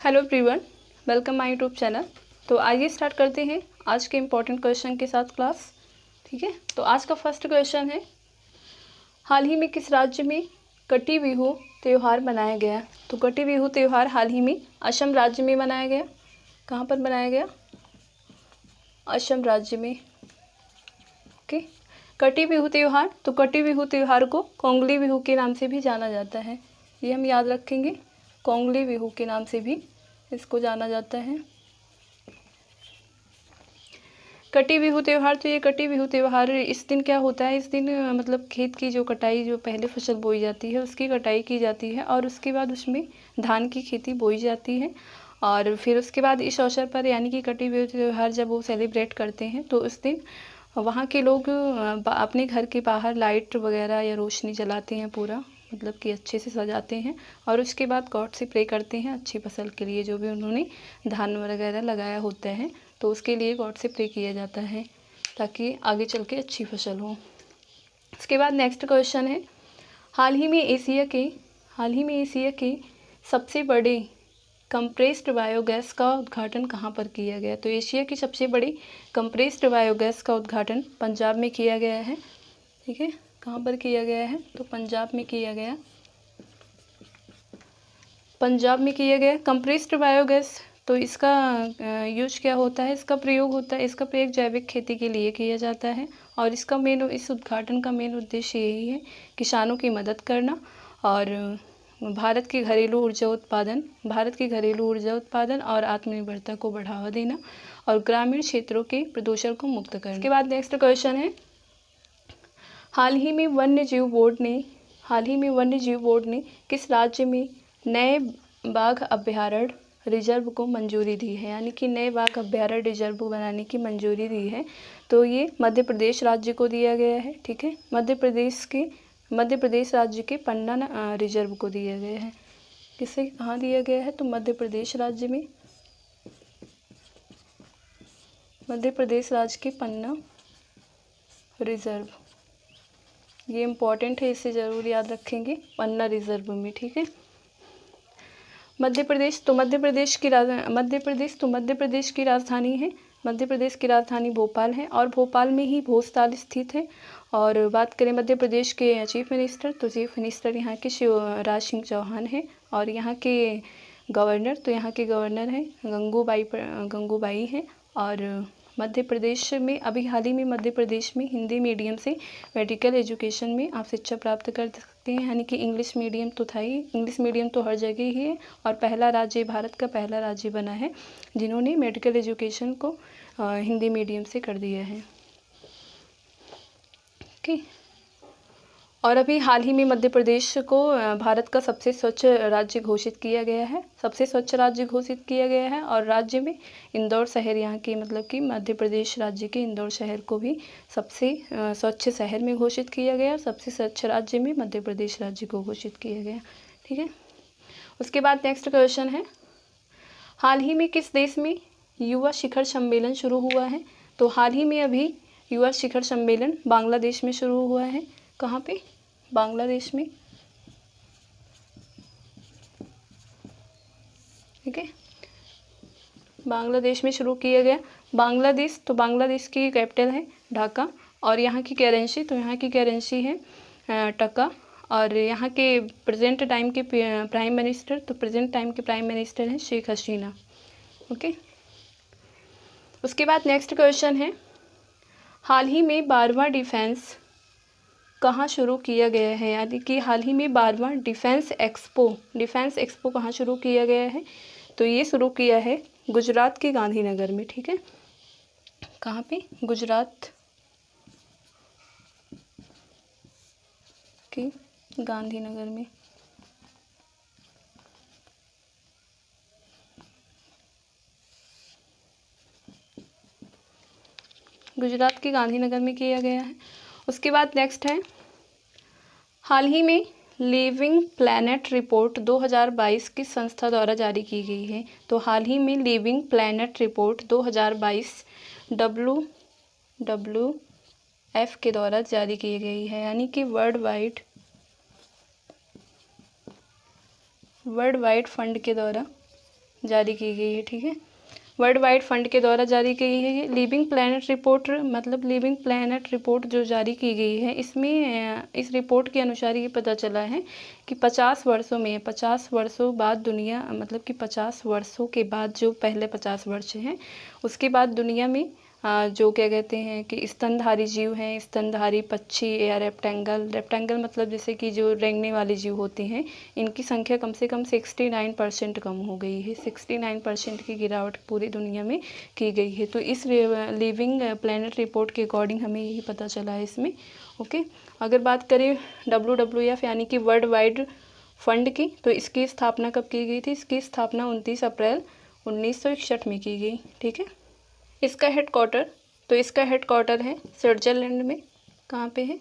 Hello everyone, welcome my YouTube channel. तो आइए start करते हैं आज के इम्पोर्टेंट क्वेश्चन के साथ क्लास। ठीक है, तो आज का फर्स्ट क्वेश्चन है, हाल ही में किस राज्य में कटी बिहू त्यौहार मनाया गया? तो कटी बिहू त्यौहार हाल ही में असम राज्य में मनाया गया। कहाँ पर मनाया गया? असम राज्य में। ओके, कटी बिहू त्यौहार, तो कटी बिहू त्यौहार को कोंगली बिहू के नाम से भी जाना जाता है। ये हम याद रखेंगे, कोंगली बिहू के नाम से भी इसको जाना जाता है। कटी बिहू त्यौहार, तो ये कटी बिहू त्यौहार इस दिन क्या होता है, इस दिन मतलब खेत की जो कटाई, जो पहले फसल बोई जाती है उसकी कटाई की जाती है और उसके बाद उसमें धान की खेती बोई जाती है। और फिर उसके बाद इस अवसर पर यानी कि कटी बिहू त्यौहार जब वो सेलिब्रेट करते हैं तो उस दिन वहाँ के लोग अपने घर के बाहर लाइट वगैरह या रोशनी जलाते हैं, पूरा मतलब कि अच्छे से सजाते हैं और उसके बाद गॉड से प्रे करते हैं अच्छी फसल के लिए। जो भी उन्होंने धान वगैरह लगाया होता है तो उसके लिए गॉड से प्रे किया जाता है ताकि आगे चल के अच्छी फसल हो। उसके बाद नेक्स्ट क्वेश्चन है, हाल ही में एशिया के सबसे बड़े कंप्रेस्ड बायोगैस का उद्घाटन कहाँ पर किया गया? तो एशिया की सबसे बड़ी कंप्रेस्ड बायोगैस का उद्घाटन पंजाब में किया गया है। ठीक है, कहाँ पर किया गया है? तो पंजाब में किया गया। पंजाब में किया गया कंप्रेस्ड बायोगैस। तो इसका यूज क्या होता है, इसका प्रयोग होता है, इसका प्रयोग जैविक खेती के लिए किया जाता है और इस उद्घाटन का मेन उद्देश्य यही है, किसानों की मदद करना और भारत के घरेलू ऊर्जा उत्पादन और आत्मनिर्भरता को बढ़ावा देना और ग्रामीण क्षेत्रों के प्रदूषण को मुक्त करना। इसके बाद नेक्स्ट क्वेश्चन है, हाल ही में वन्य जीव बोर्ड ने किस राज्य में नए बाघ अभयारण्य रिजर्व को मंजूरी दी है? यानी कि नए बाघ अभयारण्य रिजर्व बनाने की मंजूरी दी है। तो ये मध्य प्रदेश राज्य को दिया गया है। ठीक है, मध्य प्रदेश राज्य के पन्ना रिजर्व को दिया गया है। किसे कहाँ दिया गया है? तो मध्य प्रदेश राज्य में, मध्य प्रदेश राज्य के पन्ना रिजर्व। ये इम्पॉर्टेंट है, इसे ज़रूर याद रखेंगे, पन्ना रिजर्व में। ठीक है, मध्य प्रदेश मध्य प्रदेश की राजधानी है। मध्य प्रदेश की राजधानी भोपाल है और भोपाल में ही भोजताल स्थित है। और बात करें मध्य प्रदेश के चीफ मिनिस्टर, तो चीफ मिनिस्टर यहाँ के शिवराज सिंह चौहान हैं और यहाँ के गवर्नर हैं गंगूबाई हैं। और मध्य प्रदेश में अभी हाल ही में मध्य प्रदेश में हिंदी मीडियम से मेडिकल एजुकेशन में आप शिक्षा प्राप्त कर सकते हैं। यानी कि इंग्लिश मीडियम तो था ही, इंग्लिश मीडियम तो हर जगह ही है और भारत का पहला राज्य बना है जिन्होंने मेडिकल एजुकेशन को हिंदी मीडियम से कर दिया है। ओके, और अभी हाल ही में मध्य प्रदेश को भारत का सबसे स्वच्छ राज्य घोषित किया गया है और राज्य में इंदौर शहर, यहाँ की मतलब कि मध्य प्रदेश राज्य के इंदौर शहर को भी सबसे स्वच्छ शहर में घोषित किया गया। सबसे स्वच्छ राज्य में मध्य प्रदेश राज्य को घोषित किया गया। ठीक है, उसके बाद नेक्स्ट क्वेश्चन है, हाल ही में किस देश में युवा शिखर सम्मेलन शुरू हुआ है? तो हाल ही में अभी युवा शिखर सम्मेलन बांग्लादेश में शुरू हुआ है। कहाँ पे? बांग्लादेश में। ठीक है, बांग्लादेश में शुरू किया गया। बांग्लादेश की कैपिटल है ढाका और यहाँ की करेंसी है टका। और यहाँ के प्रेजेंट टाइम के प्राइम मिनिस्टर हैं शेख हसीना। ओके, उसके बाद नेक्स्ट क्वेश्चन है, हाल ही में 12वां डिफेंस कहाँ शुरू किया गया है? यानी कि हाल ही में 12वां डिफेंस एक्सपो कहाँ शुरू किया गया है? तो ये शुरू किया है गुजरात के गांधीनगर में। ठीक है, कहाँ पे? गुजरात के गांधीनगर में। गुजरात के गांधीनगर में किया गया है। उसके बाद नेक्स्ट है, हाल ही में लिविंग प्लैनेट रिपोर्ट 2022 किस संस्था द्वारा जारी की गई है? तो हाल ही में लिविंग प्लैनेट रिपोर्ट 2022 WWF के द्वारा जारी की गई है। यानी कि वर्ल्ड वाइड फंड के द्वारा जारी की गई है, ठीक है। वर्ल्ड वाइड फंड के द्वारा जारी की गई है ये। लिविंग प्लैनेट रिपोर्ट मतलब लिविंग प्लैनेट रिपोर्ट जो जारी की गई है, इसमें इस रिपोर्ट के अनुसार ये पता चला है कि 50 वर्षों में 50 वर्षों बाद दुनिया मतलब कि 50 वर्षों के बाद जो पहले 50 वर्ष हैं उसके बाद दुनिया में जो क्या कहते हैं कि स्तनधारी जीव हैं, स्तनधारी पक्षी या रेप्टेंगल मतलब जैसे कि जो रेंगने वाले जीव होते हैं, इनकी संख्या कम से कम 69% कम हो गई है। 69% की गिरावट पूरी दुनिया में की गई है। तो इस लिविंग प्लैनेट रिपोर्ट के अकॉर्डिंग हमें यही पता चला है इसमें। ओके, अगर बात करें WWF यानी कि वर्ल्ड वाइड फंड की, तो इसकी स्थापना कब की गई थी? इसकी स्थापना 29 अप्रैल 1961 में की गई, ठीक है। इसका हेडक्वार्टर है स्विट्जरलैंड में। कहाँ पे है?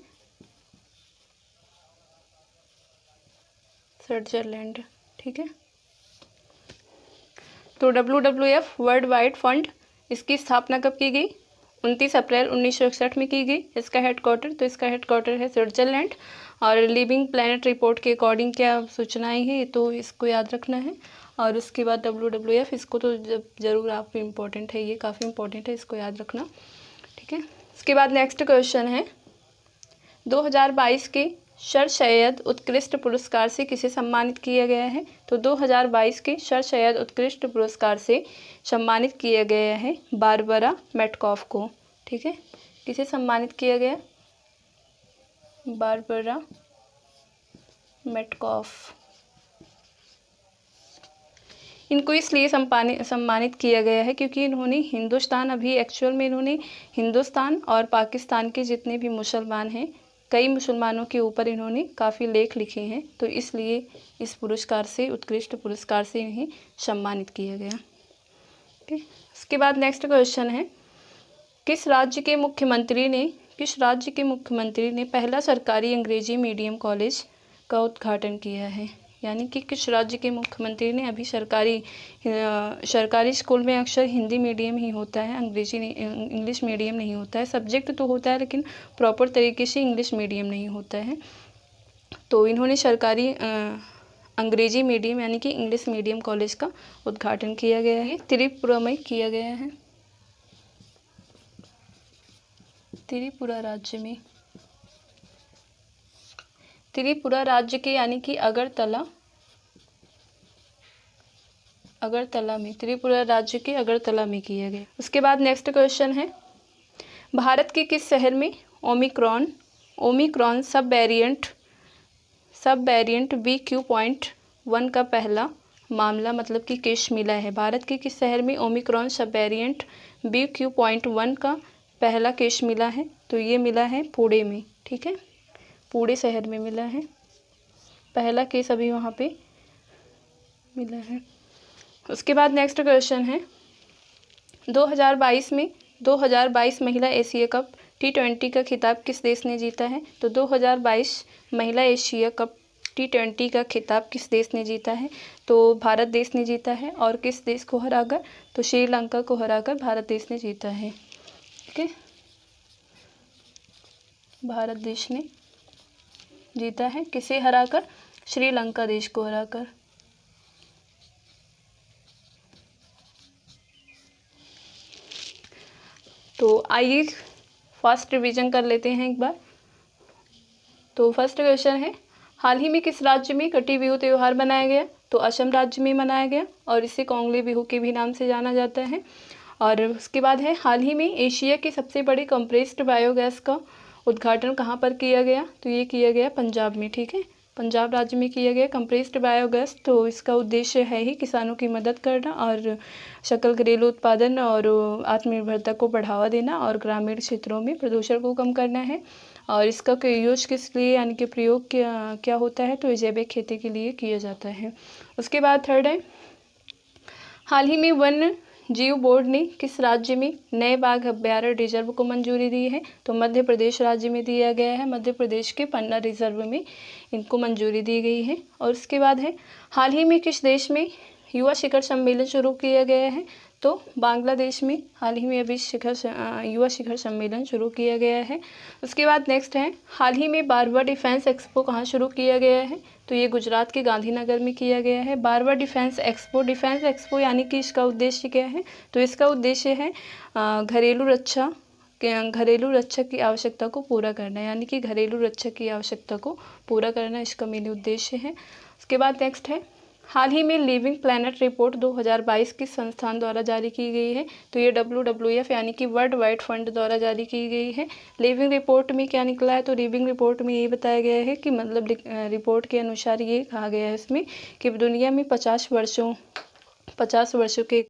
स्विट्जरलैंड, ठीक है। तो WWF वर्ल्ड वाइड फंड, इसकी स्थापना कब की गई? 29 अप्रैल 1961 में की गई। इसका हेडक्वार्टर है स्विट्जरलैंड। और लिविंग प्लैनेट रिपोर्ट के अकॉर्डिंग क्या सूचनाएं हैं, तो इसको याद रखना है। और उसके बाद WWF, इसको तो ज़रूर आप इम्पोर्टेंट है, ये काफ़ी इम्पोर्टेंट है, इसको याद रखना, ठीक है। उसके बाद नेक्स्ट क्वेश्चन है 2022 के सर सैयद उत्कृष्ट पुरस्कार से किसे सम्मानित किया गया है? तो 2022 के सर सैयद उत्कृष्ट पुरस्कार से सम्मानित किया गया है बारबरा मैटकॉफ को, ठीक है। किसे सम्मानित किया गया? Barbara Metcalfe. इनको इसलिए सम्मानित किया गया है क्योंकि इन्होंने हिंदुस्तान और पाकिस्तान के जितने भी मुसलमान हैं, कई मुसलमानों के ऊपर इन्होंने काफ़ी लेख लिखे हैं, तो इसलिए इस पुरस्कार से, उत्कृष्ट पुरस्कार से इन्हें सम्मानित किया गया, ठीक है। उसके बाद नेक्स्ट क्वेश्चन है किस राज्य के मुख्यमंत्री ने पहला सरकारी अंग्रेजी मीडियम कॉलेज का उद्घाटन किया है? यानी कि किस राज्य के मुख्यमंत्री ने, अभी सरकारी स्कूल में अक्सर हिंदी मीडियम ही होता है, इंग्लिश मीडियम नहीं होता है। सब्जेक्ट तो होता है लेकिन प्रॉपर तरीके से इंग्लिश मीडियम नहीं होता है। तो इन्होंने सरकारी अंग्रेजी मीडियम यानी कि इंग्लिश मीडियम कॉलेज का उद्घाटन किया गया है, त्रिपुरा में किया गया है, त्रिपुरा राज्य के यानी कि अगरतला में, त्रिपुरा राज्य के अगरतला में किया गया। उसके बाद नेक्स्ट क्वेश्चन है भारत के किस शहर में ओमिक्रॉन सब वेरिएंट BQ.1 का पहला मामला मतलब कि केस मिला है? भारत के किस शहर में ओमिक्रॉन सब वेरिएंट BQ.1 का पहला केस मिला है? तो ये मिला है पुणे में, ठीक है। पुणे शहर में मिला है पहला केस, अभी वहाँ पे मिला है। उसके बाद नेक्स्ट क्वेश्चन है 2022 महिला एशिया कप T20 का खिताब किस देश ने जीता है? तो 2022 महिला एशिया कप T20 का खिताब किस देश ने जीता है? तो भारत देश ने जीता है। और किस देश को हराकर? तो श्रीलंका को हराकर भारत देश ने जीता है, ठीक है। भारत देश ने जीता है, किसे हराकर? श्रीलंका देश को हराकर। तो आइए फर्स्ट रिवीजन कर लेते हैं एक बार। तो फर्स्ट क्वेश्चन है हाल ही में किस राज्य में कटी बिहू त्यौहार मनाया गया? तो असम राज्य में मनाया गया और इसे कोंगली बिहू के भी नाम से जाना जाता है। और उसके बाद है हाल ही में एशिया के सबसे बड़े कंप्रेस्ड बायोगैस का उद्घाटन कहाँ पर किया गया? तो ये किया गया पंजाब में, ठीक है। पंजाब राज्य में किया गया कंप्रेस्ड बायोगैस। तो इसका उद्देश्य है ही किसानों की मदद करना और सकल घरेलू उत्पादन और आत्मनिर्भरता को बढ़ावा देना और ग्रामीण क्षेत्रों में प्रदूषण को कम करना है। और इसका यूज किस लिए यानी कि प्रयोग क्या होता है? तो जैविक खेती के लिए किया जाता है। उसके बाद थर्ड है हाल ही में वन जीव बोर्ड ने किस राज्य में नए बाघ अभ्यारण्य रिजर्व को मंजूरी दी है? तो मध्य प्रदेश राज्य में दिया गया है। मध्य प्रदेश के पन्ना रिजर्व में इनको मंजूरी दी गई है। और उसके बाद है हाल ही में किस देश में युवा शिखर सम्मेलन शुरू किया गया है? तो बांग्लादेश में हाल ही में अभी युवा शिखर सम्मेलन शुरू किया गया है। उसके बाद नेक्स्ट है, हाल ही में 12वां डिफेंस एक्सपो कहाँ शुरू किया गया है? तो ये गुजरात के गांधीनगर में किया गया है। 12वां डिफेंस एक्सपो यानी कि इसका उद्देश्य क्या है? तो इसका उद्देश्य है घरेलू रक्षा की आवश्यकता को पूरा करना, यानी कि घरेलू रक्षा की आवश्यकता को पूरा करना इसका मेन उद्देश्य है। उसके बाद नेक्स्ट है, हाल ही में लिविंग प्लैनेट रिपोर्ट 2022 किस संस्थान द्वारा जारी की गई है? तो ये WWF यानी कि वर्ल्ड वाइड फंड द्वारा जारी की गई है। लिविंग रिपोर्ट में क्या निकला है? तो लिविंग रिपोर्ट में ये बताया गया है कि मतलब रिपोर्ट के अनुसार ये कहा गया है इसमें कि दुनिया में 50 वर्षों के